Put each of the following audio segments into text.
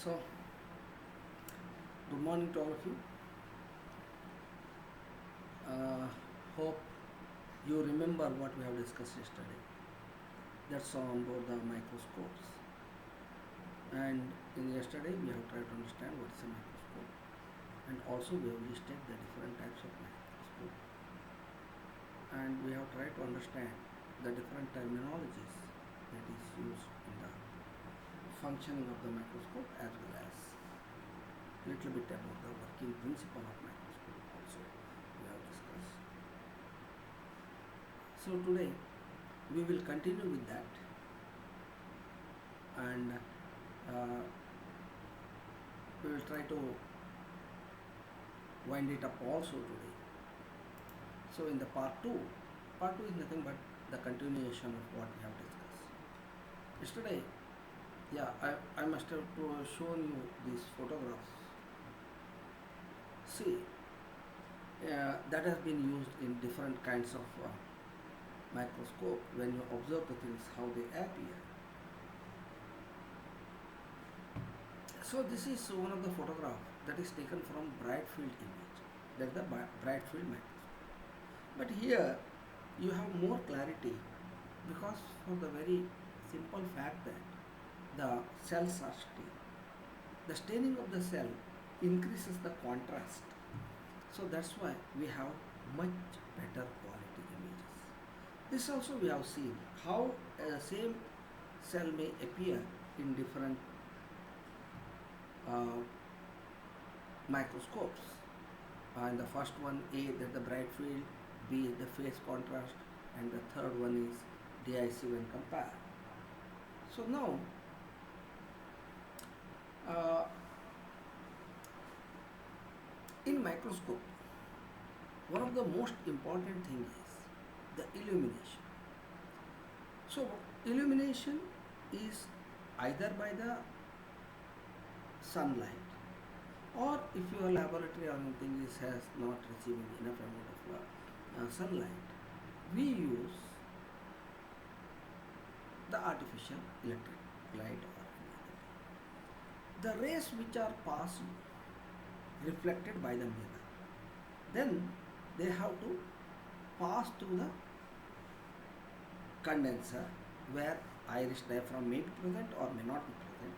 So, good morning to all of you. Hope you remember what we have discussed yesterday. That's on board the microscopes. And in yesterday, we have tried to understand what is a microscope, and also we have listed the different types of microscope, and we have tried to understand the different terminologies that is used in the functioning of the microscope as well as little bit about the working principle of microscope also we have discussed. So today we will continue with that, and we will try to wind it up also today. So in the part 2 is nothing but the continuation of what we have discussed. Yesterday, I must have shown you these photographs. See, that has been used in different kinds of microscope when you observe the things how they appear. So this is one of the photograph that is taken from bright field image. That's the bright field microscope. But here you have more clarity because for the very simple fact that the cells are stained. The staining of the cell increases the contrast. So that's why we have much better quality images. This also we have seen how the same cell may appear in different microscopes. And the first one A, that the bright field, B is the phase contrast, and the third one is DIC when compared. So now in microscope, one of the most important thing is the illumination. So illumination is either by the sunlight, or if your laboratory or anything has not receiving enough amount of sunlight, we use the artificial electric light or any other. The rays which are passed reflected by the mirror, then they have to pass through the condenser where iris diaphragm may be present or may not be present.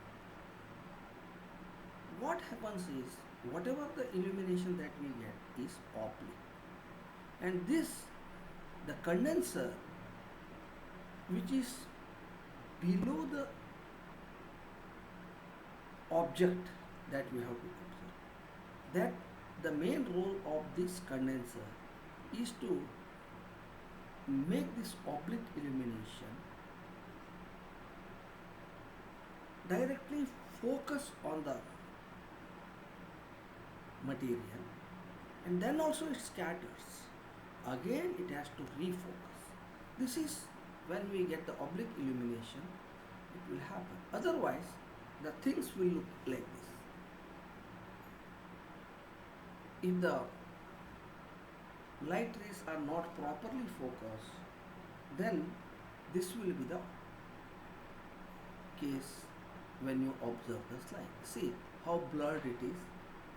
What happens is whatever the illumination that we get is oblique, and the condenser which is below the object that we have to observe, that the main role of this condenser is to make this oblique illumination directly focus on the material, and then also it scatters. Again it has to refocus. This is when we get the oblique illumination, it will happen. Otherwise the things will look like this. If the light rays are not properly focused, then this will be the case when you observe the slide. See how blurred it is.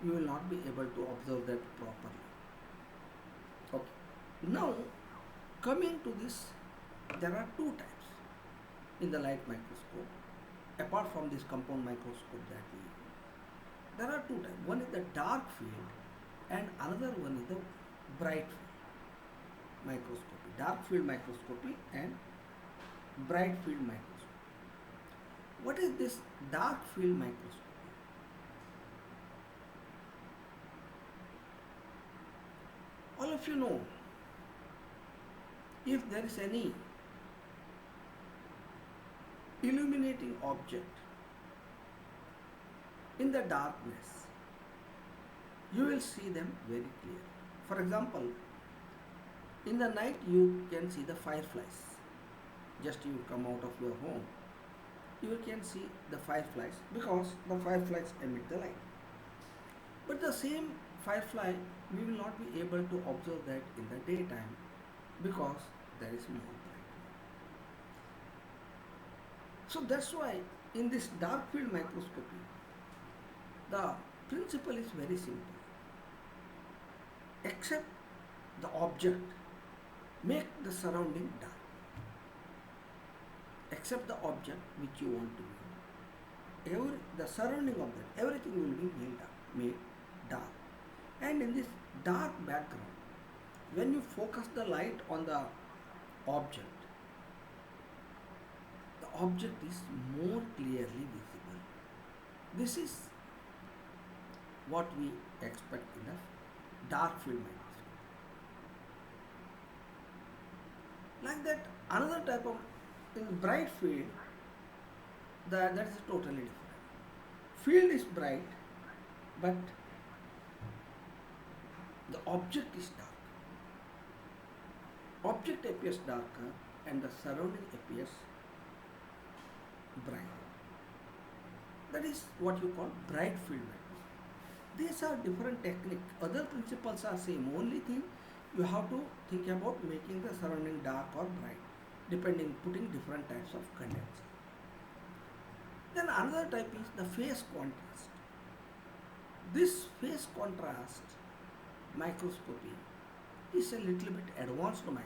You will not be able to observe that properly. Okay. Now coming to this, there are two types in the light microscope. Apart from this compound microscope that we use, there are two types. One is the dark field and another one is the bright field microscopy. Dark field microscopy and bright field microscopy. What is this dark field microscopy? All of you know, if there is any illuminating object in the darkness, you will see them very clear. For example, in the night you can see the fireflies. Just you come out of your home, you can see the fireflies because the fireflies emit the light. But the same firefly, we will not be able to observe that in the daytime because there is more light. So that's why in this dark field microscopy, The principle is very simple. Accept the object, make the surrounding dark. Accept the object which you want to view. The surrounding object, everything will be made dark. And in this dark background, when you focus the light on the object is more clearly visible. This is what we expect in a dark field microscope. Like that, another type of, in bright field, that is totally different. Field is bright, but the object is dark. Object appears darker and the surrounding appears bright. That is what you call bright field microscope. These are different techniques. Other principles are same. Only thing you have to think about making the surrounding dark or bright, putting different types of condenser. Then another type is the phase contrast. This phase contrast microscopy is a little bit advanced microscope,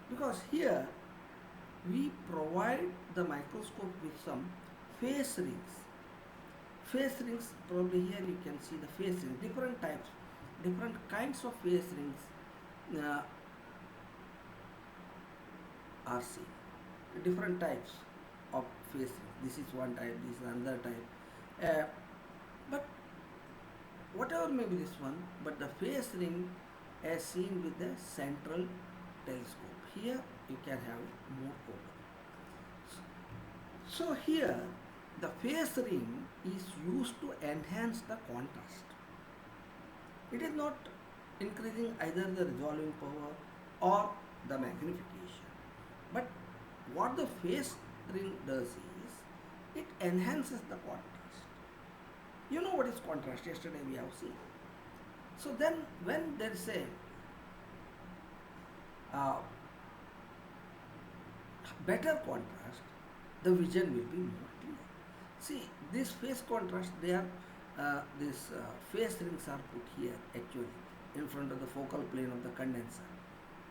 because here we provide the microscope with some phase rings. Phase rings, probably here you can see the phase rings, different types, different kinds of phase rings are seen. Different types of phase rings. This is one type, this is another type. But whatever may be this one, but the phase ring as seen with the central telescope. Here you can have it more open. So here the phase ring is used to enhance the contrast. It is not increasing either the resolving power or the magnification. But what the phase ring does is, it enhances the contrast. You know what is contrast? Yesterday we have seen. So then when there is a better contrast, the vision will be more clear. See, this phase contrast, these phase rings are put here actually in front of the focal plane of the condenser.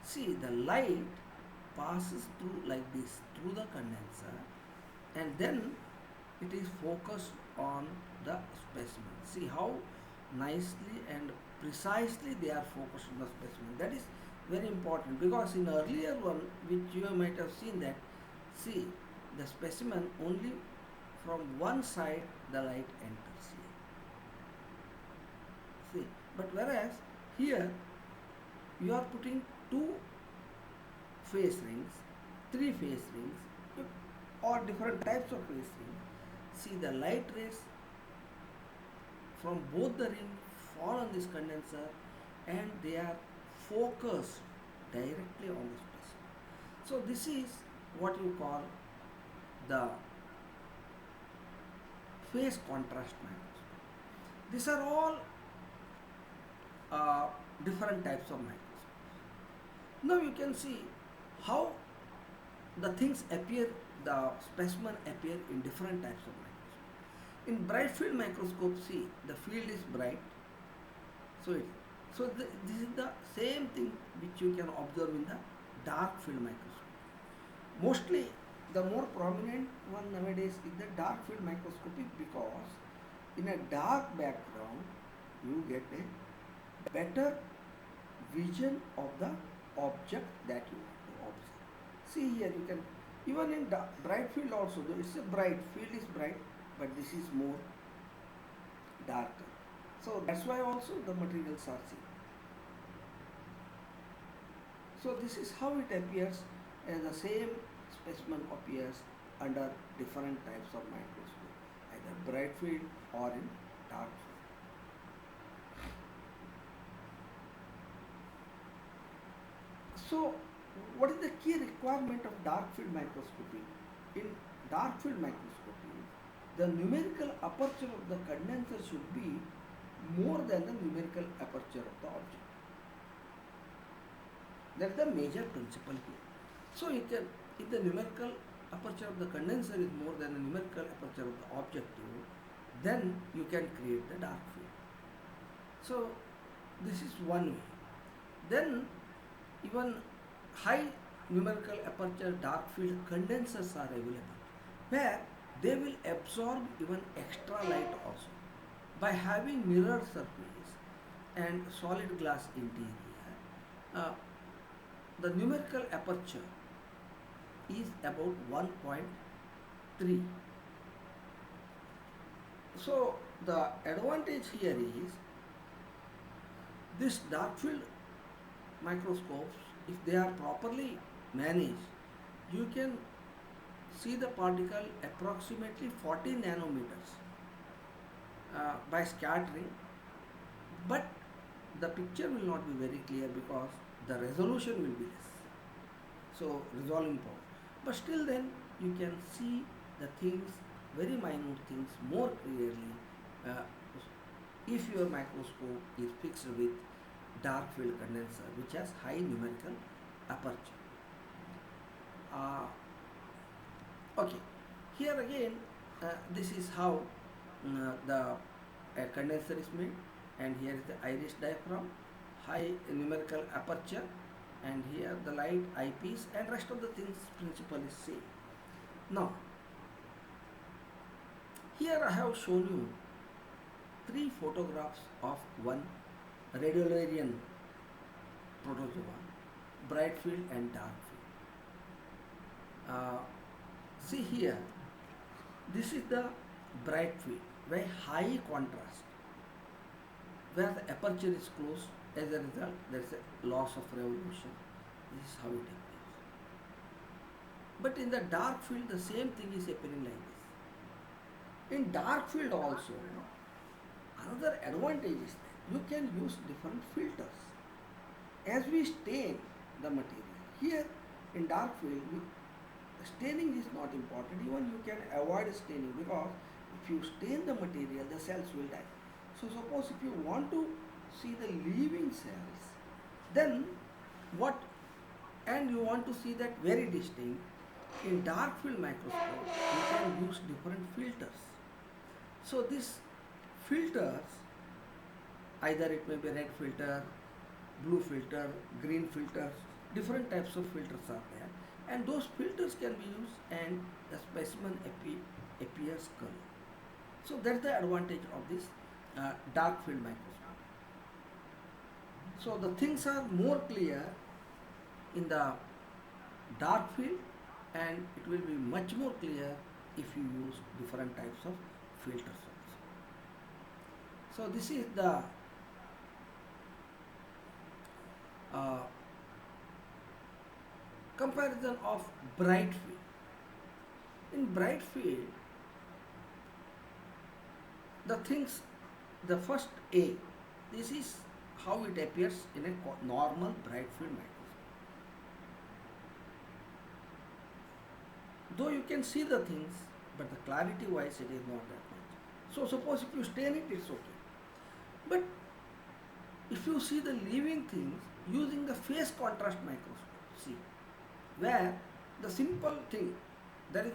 See, the light passes through like this, through the condenser, and then it is focused on the specimen. See how nicely and precisely they are focused on the specimen. That is very important, because in earlier one which you might have seen that, see, the specimen only from one side the light enters here. See, but whereas here you are putting two phase rings, three phase rings, or different types of phase rings. See, the light rays from both the rings fall on this condenser and they are focused directly on the specimen. So this is what you call the phase contrast microscope. These are all different types of microscopes. Now you can see how the things appear, the specimen appear in different types of microscope. In bright field microscope, see, the field is bright. So this is the same thing which you can observe in the dark field microscope. Mostly the more prominent one nowadays is the dark field microscopy, because in a dark background you get a better vision of the object that you want to observe. See here, you can, even in bright field also, though it's a bright, field is bright, but this is more darker. So that's why also the materials are seen. So this is how it appears, as the same specimen appears under different types of microscope, either bright field or in dark field. So what is the key requirement of dark field microscopy? In dark field microscopy, the numerical aperture of the condenser should be more than the numerical aperture of the object. That's the major principle here. So if the numerical aperture of the condenser is more than the numerical aperture of the objective, then you can create the dark field. So this is one way. Then even high numerical aperture dark field condensers are available where they will absorb even extra light also. By having mirror surface and solid glass interior, uh, the numerical aperture is about 1.3. So the advantage here is this dark field microscopes, if they are properly managed, you can see the particle approximately 40 nanometers by scattering, but the picture will not be very clear because the resolution will be less. So resolving power. But still then you can see the things, very minute things more clearly uh, if your microscope is fixed with dark field condenser which has high numerical aperture. Okay, here again this is how the condenser is made, and here is the iris diaphragm, high numerical aperture, and here the light eyepiece, and rest of the things principle is same. Now here I have shown you three photographs of one radiolarian protozoa, bright field and dark field. See here, this is the bright field, very high contrast, where the aperture is closed. As a result, there is a loss of revolution. This is how it appears. But in the dark field, the same thing is appearing like this. In dark field also, another advantage is that you can use different filters. As we stain the material, here in dark field, staining is not important. Even you can avoid staining because if you stain the material, the cells will die. So suppose if you want to see the living cells, then what, and you want to see that very distinct, in dark field microscope you can use different filters. So these filters, either it may be red filter, blue filter, green filters, different types of filters are there, and those filters can be used and the specimen appears color. So that's the advantage of this dark field microscope. So the things are more clear in the dark field, and it will be much more clear if you use different types of filters also. So this is the comparison of bright field. In bright field, the things, the first A, this is how it appears in a normal bright field microscope. Though you can see the things, but the clarity wise it is not that much. So suppose if you stain it, it's okay. But if you see the living things using the phase contrast microscope, see, where the simple thing, there is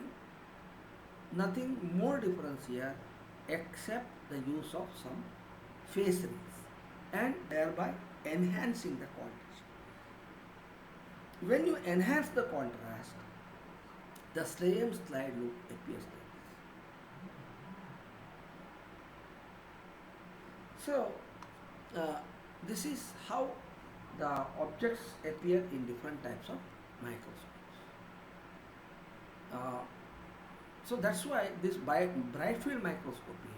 nothing more difference here except the use of some phase rings and thereby enhancing the contrast. When you enhance the contrast, the same slide look appears like this. So this is how the objects appear in different types of microscopes. So that's why this bright field microscopy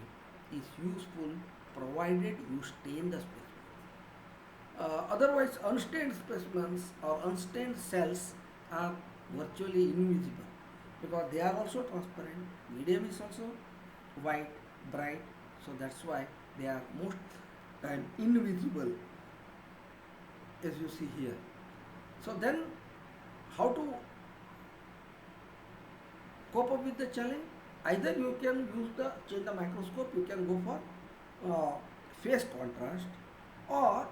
is useful provided you stain the specimen. Otherwise, unstained specimens or unstained cells are virtually invisible because they are also transparent. Medium is also white, bright, so that's why they are most time invisible, as you see here. So then, how to cope up with the challenge? Either you can change the microscope, you can go for phase contrast, or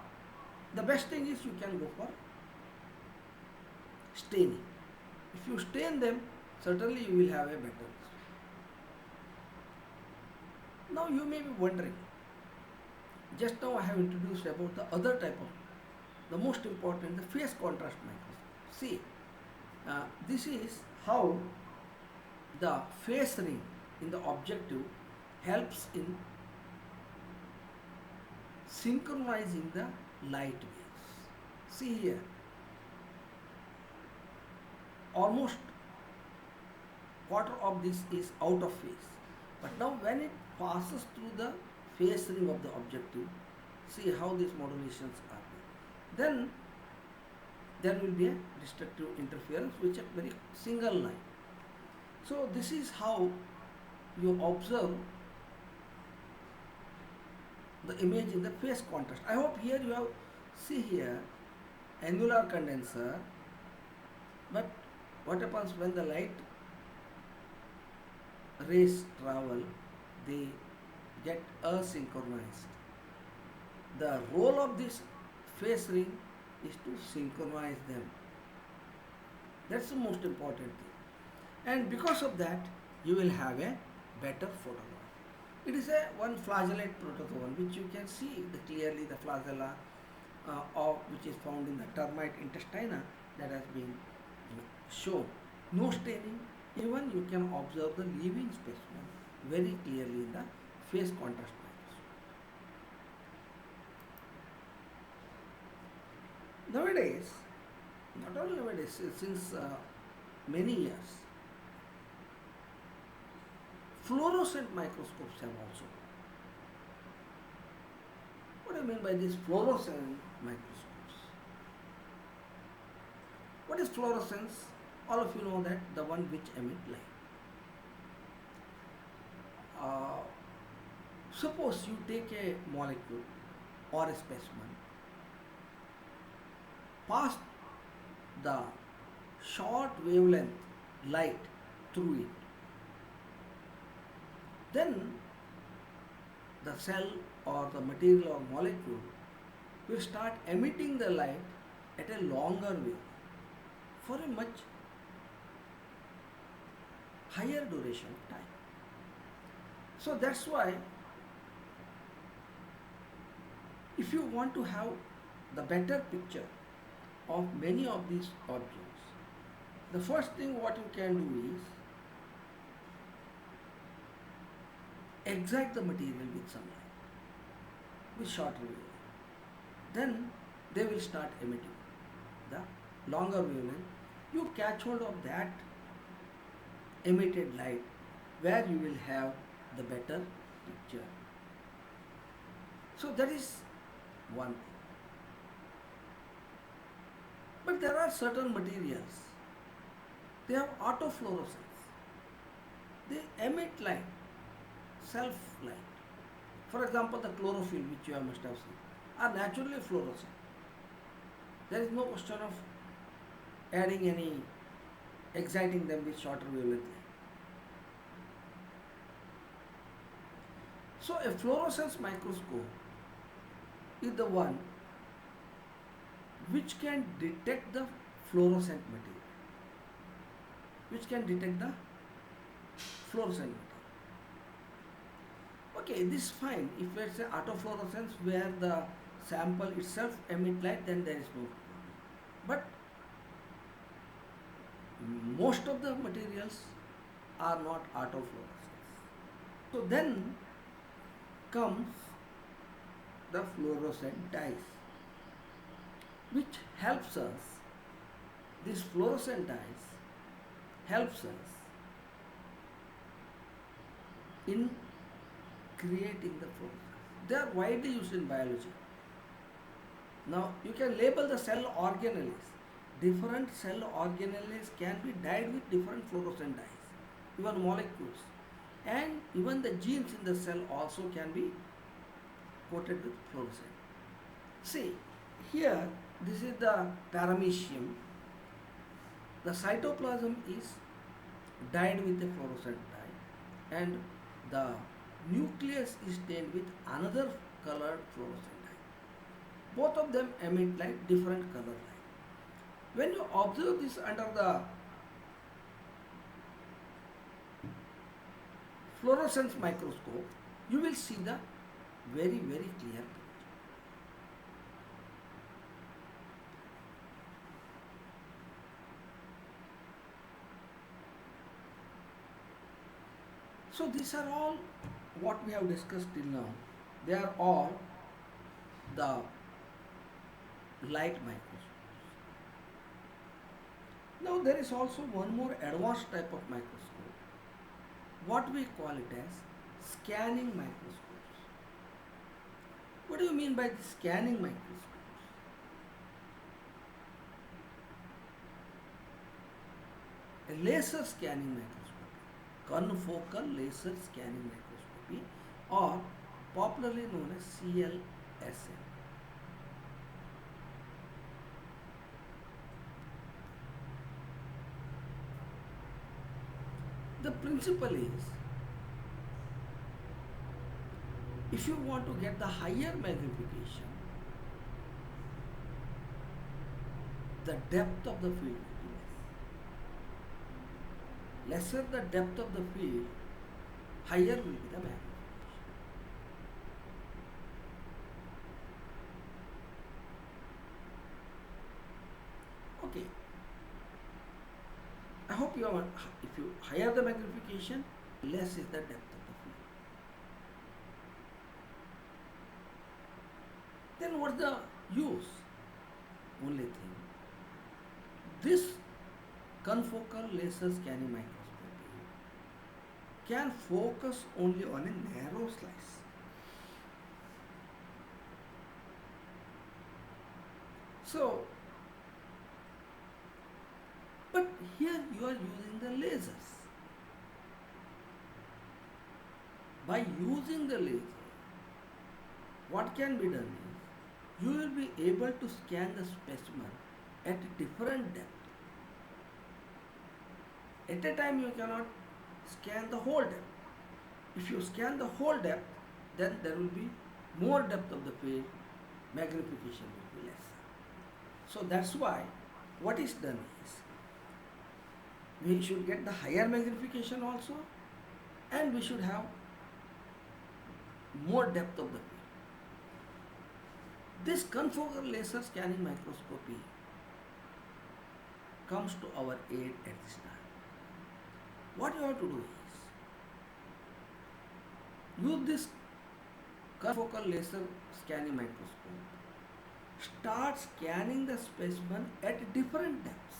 the best thing is you can go for staining. If you stain them, certainly you will have a better result. Now you may be wondering, just now I have introduced about the other type of, the most important, the phase contrast microscope. See, this is how the phase ring in the objective helps in synchronizing the light waves. See here, almost quarter of this is out of phase. But now when it passes through the phase ring of the objective, see how these modulations are there. Then there will be a destructive interference which is very single line. So this is how you observe the image in the phase contrast. I hope here you have, see here, angular condenser, but what happens when the light rays travel, they get asynchronized. The role of this phase ring is to synchronize them. That's the most important thing. And because of that, you will have a better photograph. It is a one flagellate protozoan which you can see clearly the flagella of which is found in the termite intestina that has been shown. No staining. Even you can observe the living specimen very clearly in the phase contrast microscope. Nowadays, not only nowadays, since many years, fluorescent microscopes have also. What do I mean by these fluorescent microscopes? What is fluorescence? All of you know that the one which emit light. Suppose you take a molecule or a specimen, pass the short wavelength light through it, then the cell or the material or molecule will start emitting the light at a longer wave for a much higher duration of time. So that's why if you want to have the better picture of many of these objects, the first thing what you can do is excite the material with some light, with shorter wavelength. Then they will start emitting the longer wavelength. You catch hold of that emitted light where you will have the better picture. So that is one thing. But there are certain materials, they have autofluorescence. They emit light, self light. For example, the chlorophyll which you must have seen are naturally fluorescent. There is no question of adding any, exciting them with shorter wavelength light. So a fluorescence microscope is the one which can detect the fluorescent material, which can detect the fluorescent material. Okay, this is fine. If let's say autofluorescence where the sample itself emit light, then there is no problem. But most of the materials are not autofluorescence. So then comes the fluorescent dyes, which helps us, this fluorescent dyes helps us in creating the fluorescence. They are widely used in biology. Now you can label the cell organelles. Different cell organelles can be dyed with different fluorescent dyes, even molecules. And even the genes in the cell also can be coated with fluorescent. See, here this is the paramecium. The cytoplasm is dyed with a fluorescent dye and the nucleus is stained with another colored fluorescent dye. Both of them emit light, different color light. When you observe this under the fluorescence microscope, you will see the very, very clear picture. So these are all what we have discussed till now. They are all the light microscopes. Now there is also one more advanced type of microscope. What we call it as scanning microscopes. What do you mean by the scanning microscopes? A laser scanning microscopy, confocal laser scanning microscopy, or popularly known as CLSM. The principle is, if you want to get the higher magnification, the depth of the field will be less. Lesser the depth of the field, higher will be the magnification. Okay. I hope you are, if you higher the magnification, less is the depth of the field. Then what's the use? Only thing, this confocal laser scanning microscopy can focus only on a narrow slice. So, but here you are using the lasers. By using the laser, what can be done is, you will be able to scan the specimen at different depth. At a time you cannot scan the whole depth. If you scan the whole depth, then there will be more depth of the field, magnification will be lesser. So that's why what is done is, we should get the higher magnification also, and we should have more depth of the field. This confocal laser scanning microscopy comes to our aid at this time. What you have to do is, use this confocal laser scanning microscope, start scanning the specimen at different depths.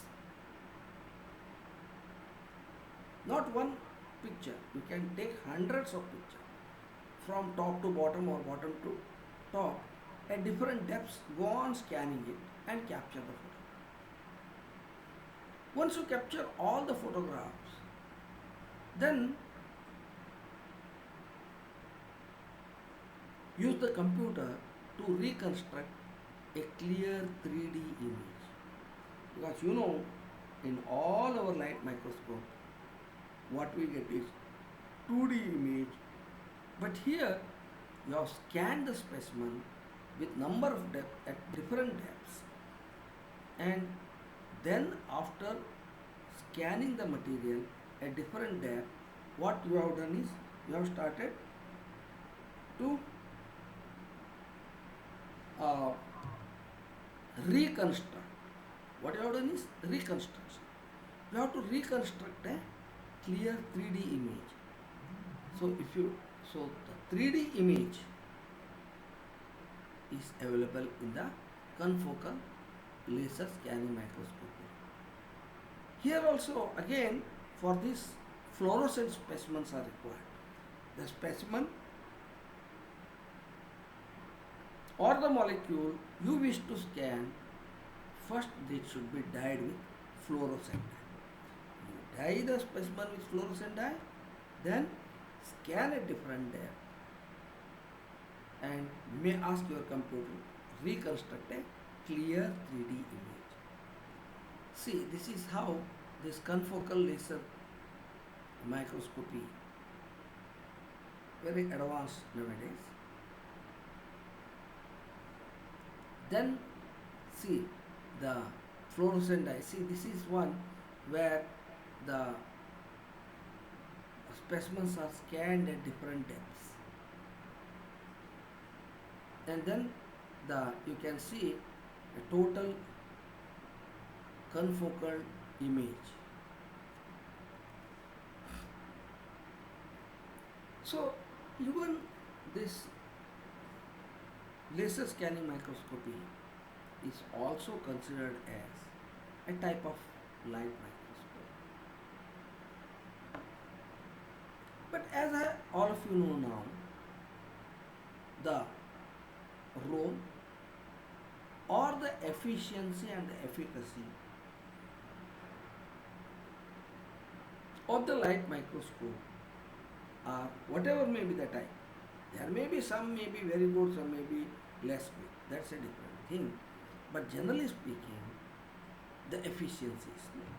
Not one picture, you can take hundreds of pictures from top to bottom or bottom to top at different depths. Go on scanning it and capture the photo. Once you capture all the photographs, then use the computer to reconstruct a clear 3D image. Because you know, in all our light microscope, what we get is 2D image, but here you have scanned the specimen with number of depth at different depths, and then after scanning the material at different depth, what you have done is, you have started to reconstruct. What you have done is reconstruction. You have to reconstruct a clear 3D image. So the 3D image is available in the confocal laser scanning microscopy. Here also again, for this, fluorescent specimens are required. The specimen or the molecule you wish to scan, first it should be dyed with fluorescent dye. You dye the specimen with fluorescent dye, then scan at different depth, and may ask your computer to reconstruct a clear 3D image. See, this is how this confocal laser microscopy, very advanced nowadays. Then see the fluorescent dye. See, this is one where the specimens are scanned at different depths. and then the you can see a total confocal image. So even this laser scanning microscopy is also considered as a type of light microscope. But as all of you know now, the role or the efficiency and the efficacy of the light microscope are whatever may be the type. There may be some may be very good, some may be less good. That's a different thing. But generally speaking, the efficiency is low.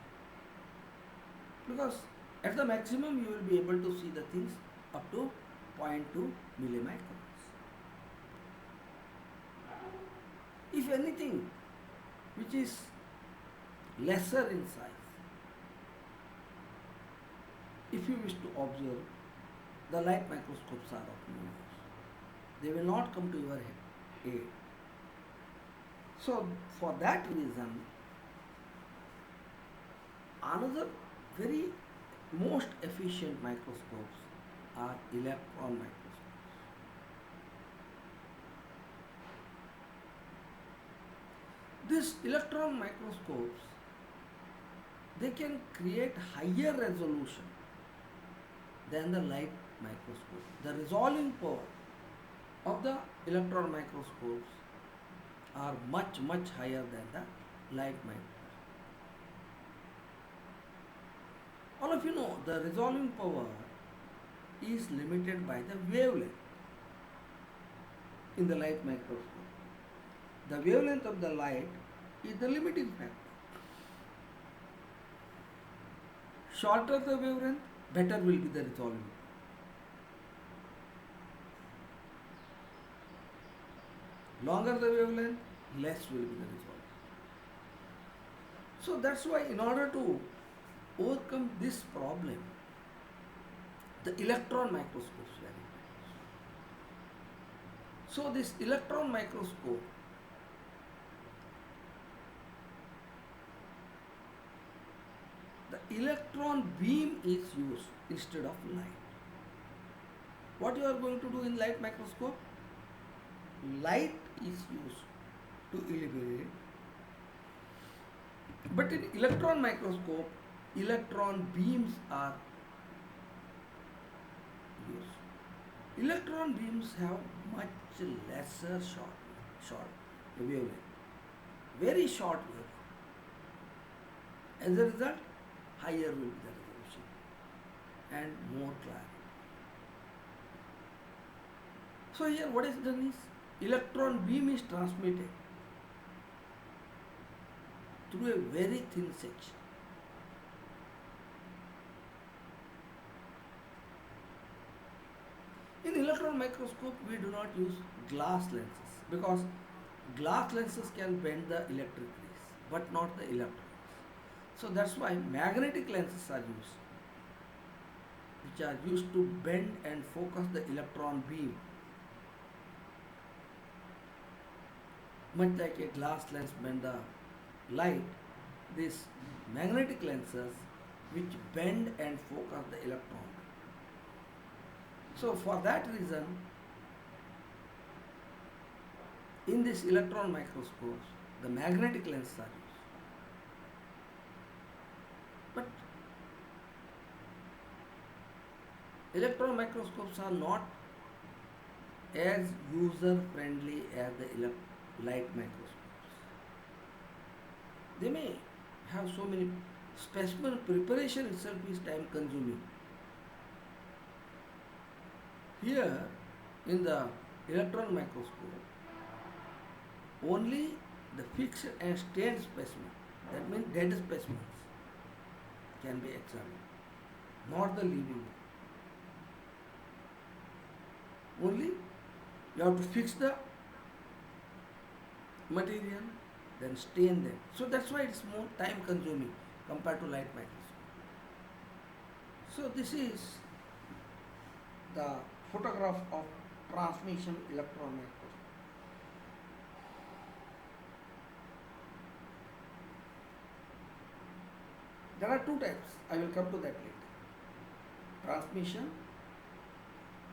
Because at the maximum you will be able to see the things up to zero point 0.2 millimicrons. If anything which is lesser in size, if you wish to observe, the light microscopes are of no use. They will not come to your aid. So for that reason, another very most efficient microscopes are electron microscopes. These electron microscopes, they can create higher resolution than the light microscope. The resolving power of the electron microscopes are much higher than the light microscope. All of you know the resolving power is limited by the wavelength in the light microscope. The wavelength of the light is the limiting factor. Shorter the wavelength, better will be the resolving. Longer the wavelength, less will be the resolving. So that's why in order to overcome this problem, the electron microscope is very important. So this electron microscope, the electron beam is used instead of light. What you are going to do in light microscope? Light is used to illuminate, but in electron microscope, electron beams are used. Electron beams have much lesser short wavelength, very short wavelength. As a result, higher will be the resolution and more clarity. So here what is done is, electron beam is transmitted through a very thin section. In electron microscope, we do not use glass lenses because glass lenses can bend the electric rays, but not the electrons. So that's why magnetic lenses are used, which are used to bend and focus the electron beam. Much like a glass lens bend the light, these magnetic lenses which bend and focus the electron. So for that reason, in this electron microscopes, the magnetic lenses are used. But electron microscopes are not as user friendly as the light microscopes. They may have so many specimen preparation itself is time consuming. Here in the electron microscope, only the fixed and stained specimen, that means dead specimens, can be examined, not the living. Only you have to fix the material, then stain them. So that's why it's more time consuming compared to light microscope. So this is the photograph of transmission electron microscope. There are two types. I will come to that later. Transmission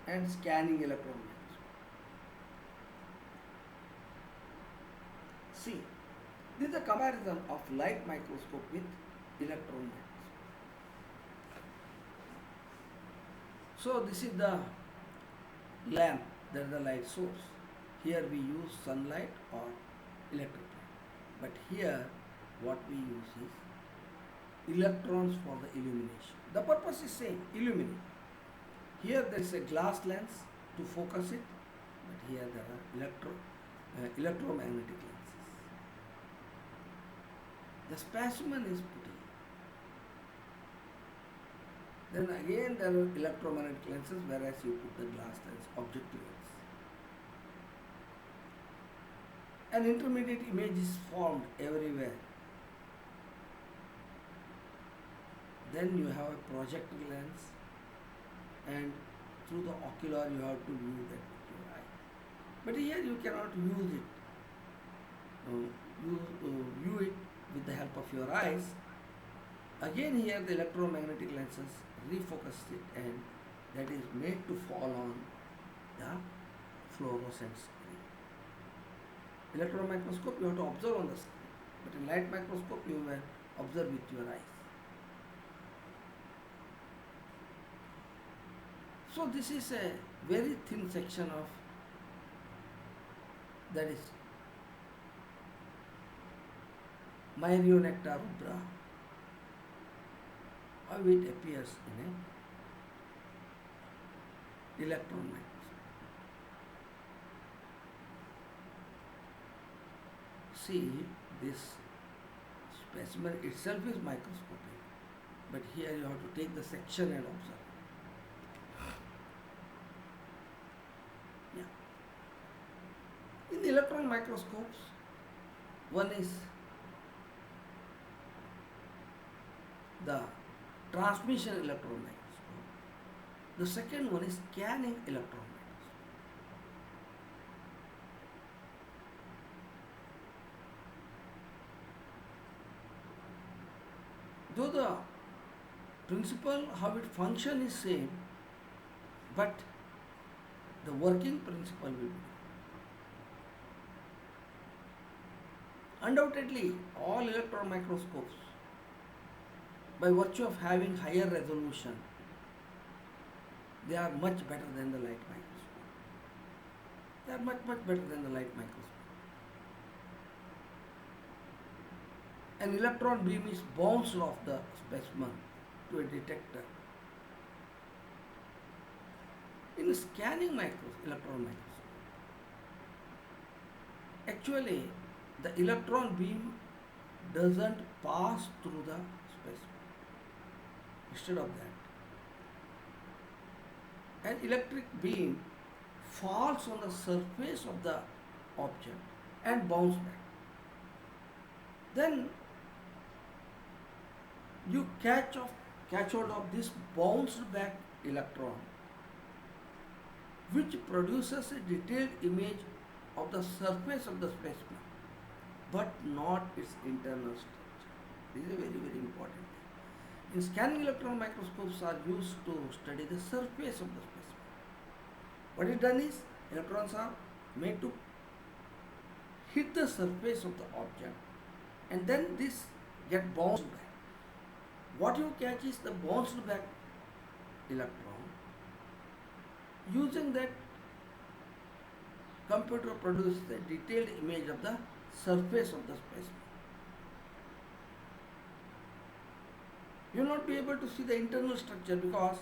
and scanning electron microscope. See, this is a comparison of light microscope with electron microscope. So this is the lamp, that is the light source. Here we use sunlight or electric light. But here what we use is electrons for the illumination. The purpose is same, illuminate. Here there is a glass lens to focus it, but here there are electromagnetic lenses. The specimen is put in. Then again there are electromagnetic lenses, whereas you put the glass lens, objective lens. An intermediate image is formed everywhere. Then you have a projector lens, and through the ocular you have to view that with your eye. But here you cannot use it. You view it with the help of your eyes. Again here the electromagnetic lenses refocus it, and that is made to fall on the fluorescent screen. Electron microscope you have to observe on the screen, but in light microscope you will observe with your eyes. So this is a very thin section of, that is Myrionecta rubra, how it appears in a electron microscope. See, this specimen itself is microscopic, but here you have to take the section and observe. In the electron microscopes, one is the transmission electron microscope. The second one is scanning electron microscope. Though the principle, how it functions is same, but the working principle will be different. Undoubtedly, all electron microscopes, by virtue of having higher resolution, they are much better than the light microscope. They are much better than the light microscope. An electron beam is bounced off the specimen to a detector. In scanning electron microscope, actually the electron beam doesn't pass through the specimen. Instead of that, an electric beam falls on the surface of the object and bounces back. Then you catch hold of this bounced back electron, which produces a detailed image of the surface of the specimen, but not its internal structure. This is a very, very important thing. In scanning electron microscopes are used to study the surface of the specimen. What is done is, electrons are made to hit the surface of the object, and then this get bounced back. What you catch is the bounced back electron. Using that, computer produces a detailed image of the surface of the specimen. You will not be able to see the internal structure because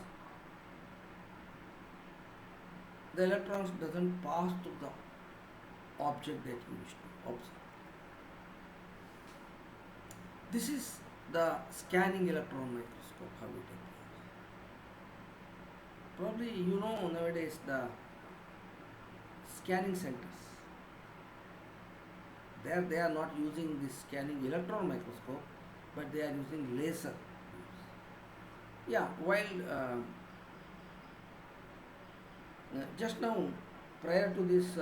the electrons doesn't pass through the object that you wish to observe. This is the scanning electron microscope, how it appears. Probably you know nowadays the scanning centers. There they are not using this scanning electron microscope, but they are using laser. Yeah, while just now, prior to this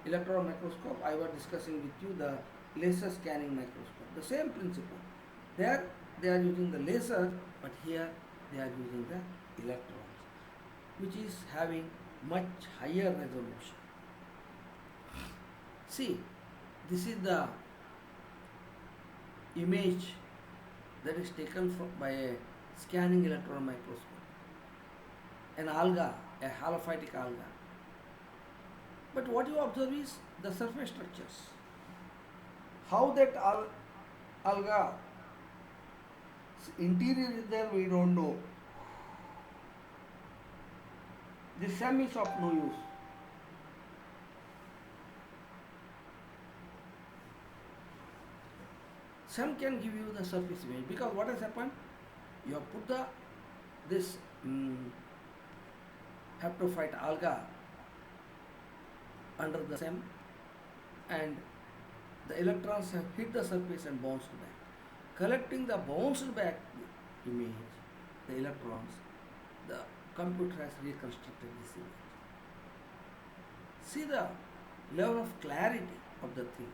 electron microscope, I was discussing with you the laser scanning microscope. The same principle. There they are using the laser, but here they are using the electrons, which is having much higher resolution. See, this is the image that is taken by a scanning electron microscope, an alga, a halophytic alga. But what you observe is the surface structures. How that alga interior is there, we don't know. This SEM is of no use. SEM can give you the surface image, because what has happened? You have put this haptophyte alga under the SEM, and the electrons have hit the surface and bounced back. Collecting the bounced back image, the electrons, the computer has reconstructed this image. See the level of clarity of the things,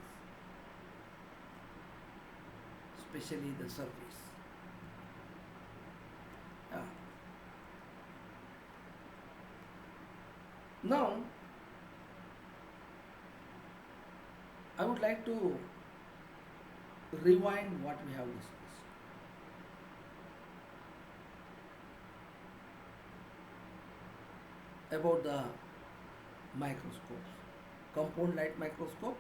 especially the surface. Yeah. Now, I would like to rewind what we have discussed. About the microscopes. Compound light microscope,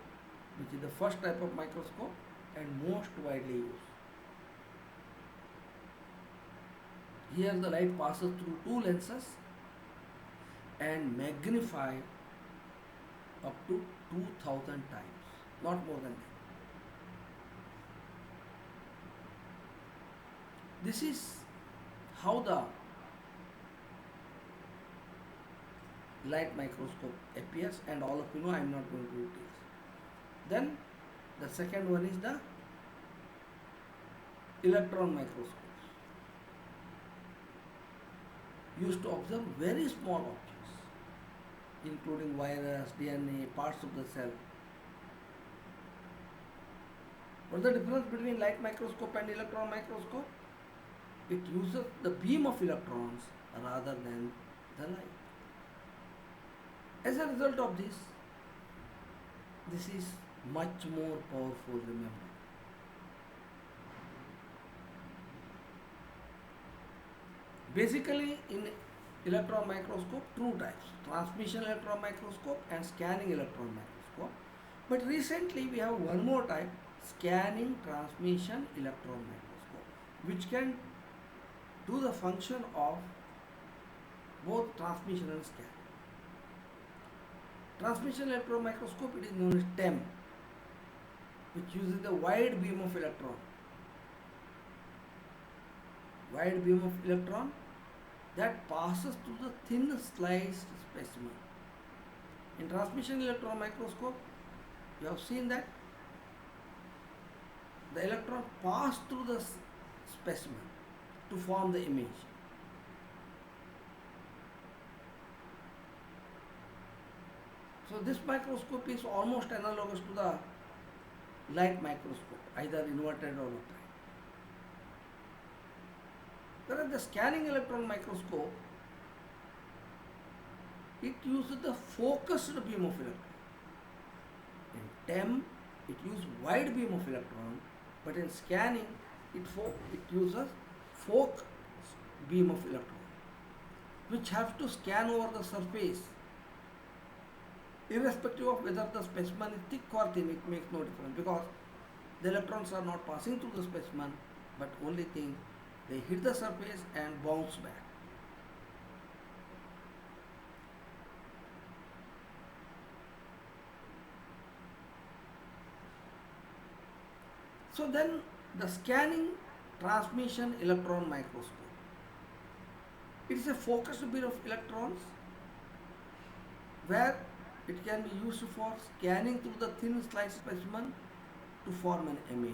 which is the first type of microscope and most widely used. Here the light passes through two lenses and magnify up to 2000 times, not more than that. This is how the light microscope appears, and all of you know I am not going to do this. Then the second one is the electron microscopes, used to observe very small objects, including virus, DNA, parts of the cell. What is the difference between light microscope and electron microscope? It uses the beam of electrons rather than the light. As a result of this is much more powerful, remember. Basically, in electron microscope, two types: transmission electron microscope and scanning electron microscope. But recently we have one more type, scanning transmission electron microscope, which can do the function of both transmission and scan. Transmission electron microscope, it is known as TEM, which uses the wide beam of electron. Wide beam of electron that passes through the thin sliced specimen. In transmission electron microscope, you have seen that the electron pass through the specimen to form the image. So this microscope is almost analogous to the light microscope, either inverted or upright. Whereas the scanning electron microscope, it uses the focused beam of electron. In TEM, it uses wide beam of electron, but in scanning, it uses focused beam of electron, which have to scan over the surface. Irrespective of whether the specimen is thick or thin, it makes no difference, because the electrons are not passing through the specimen, but only thing, they hit the surface and bounce back. So then the scanning transmission electron microscope, it is a focused beam of electrons where it can be used for scanning through the thin sliced specimen to form an image.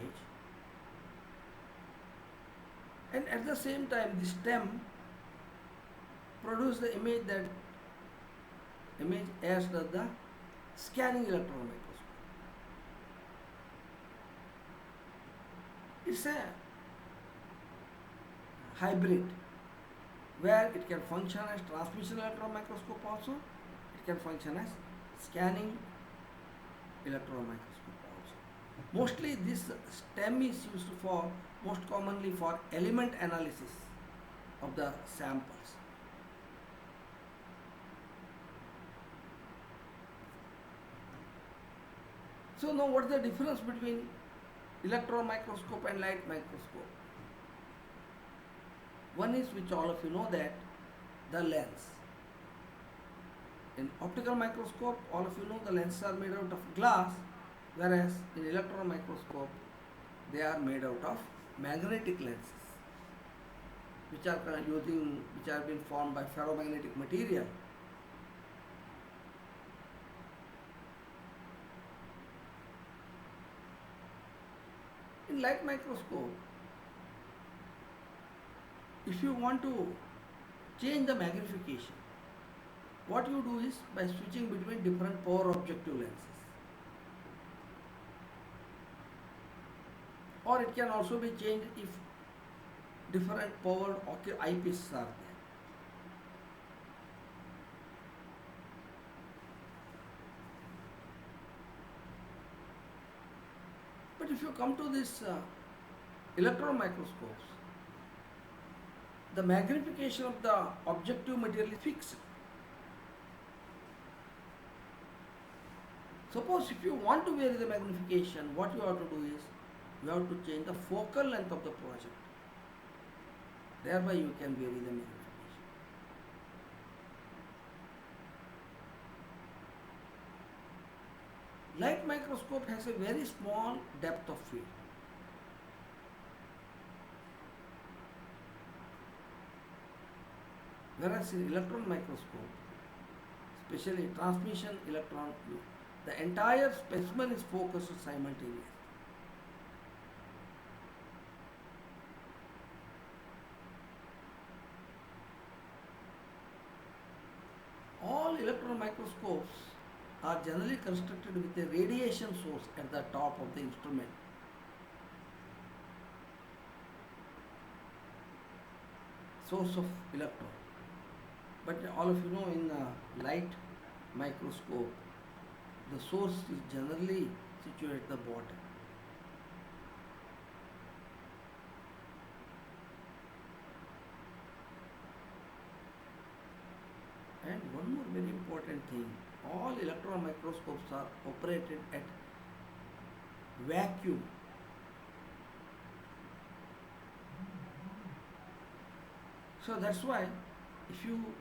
And at the same time, this TEM produces the image as does the scanning electron microscope. It's a hybrid, where it can function as transmission electron microscope also, it can function as scanning electron microscope also. Mostly this STEM is used for, most commonly for element analysis of the samples. So now what is the difference between electron microscope and light microscope? One is, which all of you know, that the lens. In optical microscope, all of you know the lenses are made out of glass, whereas in electron microscope they are made out of magnetic lenses, which are been formed by ferromagnetic material. In light microscope, if you want to change the magnification, what you do is by switching between different power objective lenses. Or it can also be changed if different powered eyepieces are there. But if you come to this electron microscopes, the magnification of the objective material is fixed. Suppose if you want to vary the magnification, what you have to do is, you have to change the focal length of the project. Thereby you can vary the magnification. Light microscope has a very small depth of field. Whereas in electron microscope, especially transmission electron view, the entire specimen is focused simultaneously. All electron microscopes are generally constructed with a radiation source at the top of the instrument. Source of electron. But all of you know, in light microscope, the source is generally situated at the bottom. And one more very important thing, all electron microscopes are operated at vacuum. So that's why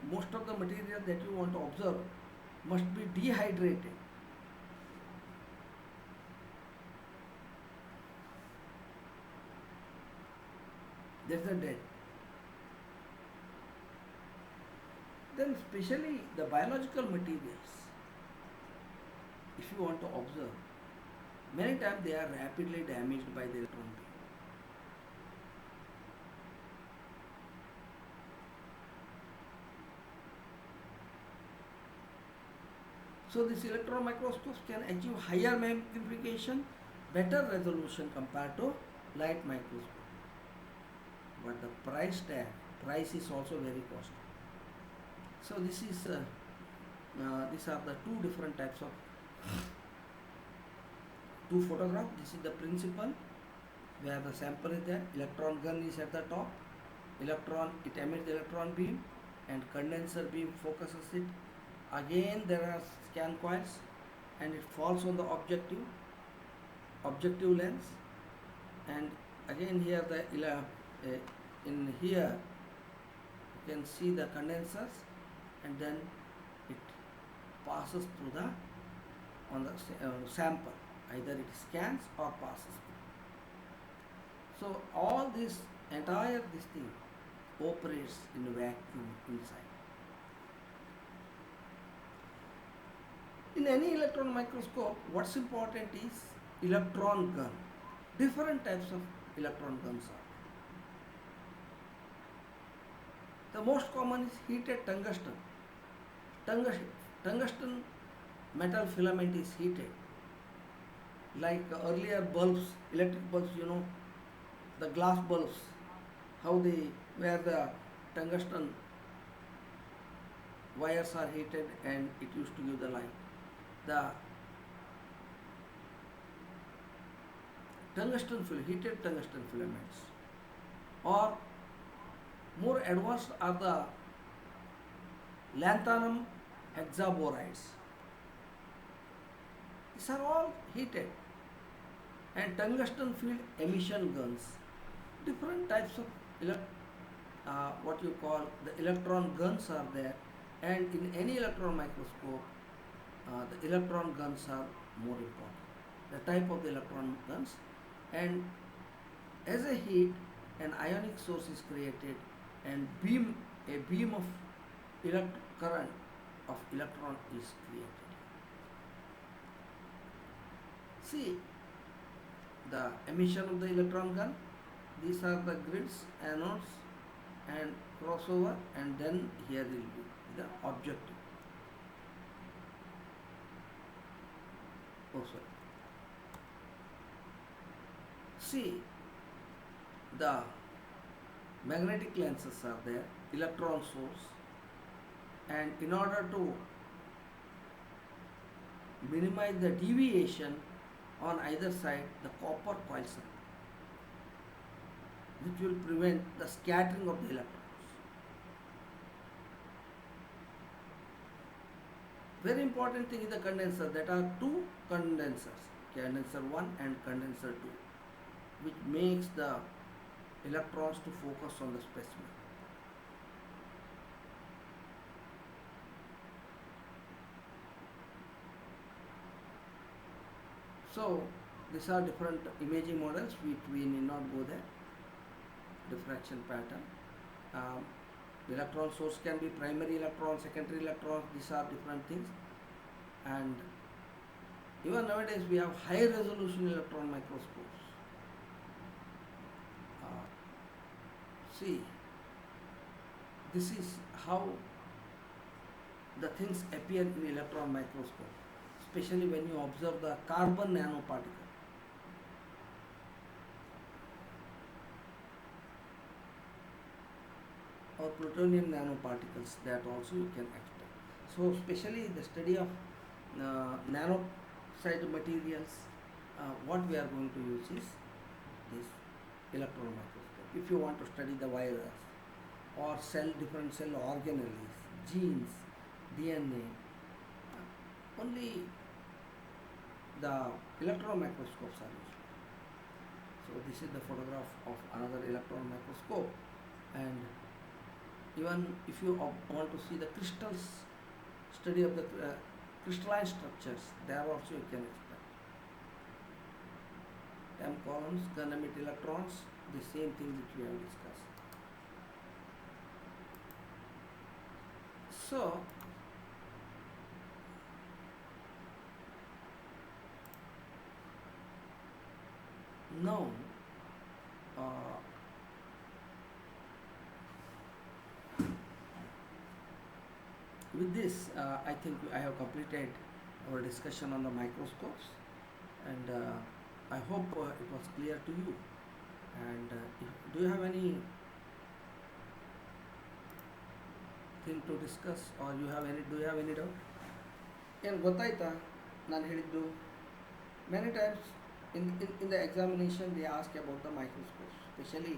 most of the material that you want to observe must be dehydrated. That's the dead. Then especially the biological materials, if you want to observe, many times they are rapidly damaged by the electron beam. So these electron microscopes can achieve higher magnification, better resolution compared to light microscope. But the price is also very costly. So these are the two different types of two photographs. This is the principal, where the sample is there, electron gun is at the top, it emits the electron beam, and condenser beam focuses it. Again there are scan coils, and it falls on the objective lens, and again here in here you can see the condensers, and then it passes through the sample, either it scans or passes through. So all this thing operates in vacuum inside. In any electron microscope, what's important is electron gun. Different types of electron guns are. The most common is heated tungsten. Tungsten metal filament is heated. Like earlier bulbs, electric bulbs, the glass bulbs, how they where the tungsten wires are heated and it used to give the light. The heated tungsten filaments, or more advanced are the lanthanum hexaborides. These are all heated, and tungsten field emission guns, different types of what you call the electron guns are there, and in any electron microscope the electron guns are more important, the type of the electron guns. And as a heat, an ionic source is created, and a beam of current of electron is created. See the emission of the electron gun. These are the grids, anodes and crossover, and then here will be the objective. Oh, sorry. See, the magnetic lenses are there, electron source, and in order to minimize the deviation on either side, the copper coils are, which will prevent the scattering of the electrons. Very important thing is the condenser. That are two condensers, condenser 1 and condenser 2, which makes the electrons to focus on the specimen. So these are different imaging models which we need not go there. Diffraction pattern. Electron source can be primary electron, secondary electrons. These are different things. And even nowadays we have high resolution electron microscopes. See, this is how the things appear in electron microscope, especially when you observe the carbon nanoparticle. Or plutonium nanoparticles, that also you can expect. So especially the study of nanosite materials, what we are going to use is this electron microscope. If you want to study the virus or different cell organelles, genes, DNA, only the electron microscopes are used. So this is the photograph of another electron microscope, and even if you want to see the crystals, study of the crystalline structures, there also you can expect. M columns, gun emit electrons, the same thing which we have discussed. So now with this, I think I have completed our discussion on the microscopes, and I hope it was clear to you. And do you have any thing to discuss, or do you have any doubt? ಏನು ಗೊತ್ತಾಯ್ತಾ ನಾನು ಹೇಳಿದ್ದು? Many times in the examination they ask about the microscopes, especially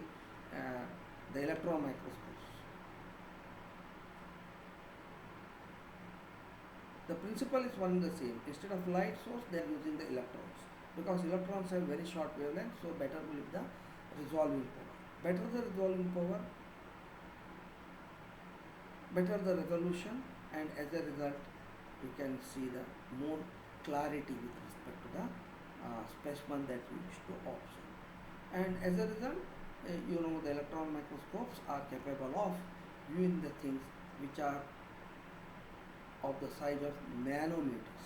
the electron microscopes. The principle is one and the same. Instead of light source, they are using the electrons, because electrons have very short wavelength, so better will be the resolving power. Better the resolving power, better the resolution, and as a result you can see the more clarity with respect to the specimen that we wish to observe. And as a result, the electron microscopes are capable of viewing the things which are of the size of nanometers.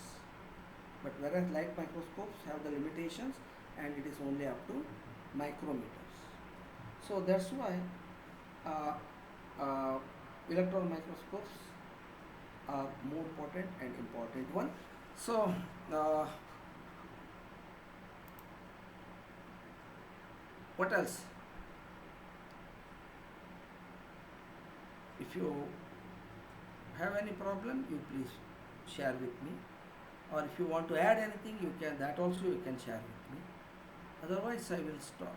But whereas light microscopes have the limitations, and it is only up to micrometers. So that's why electron microscopes are more potent and important one. So what else? If you have any problem, you please share with me, or if you want to add anything, you can, that also you can share with me. Otherwise, I will stop.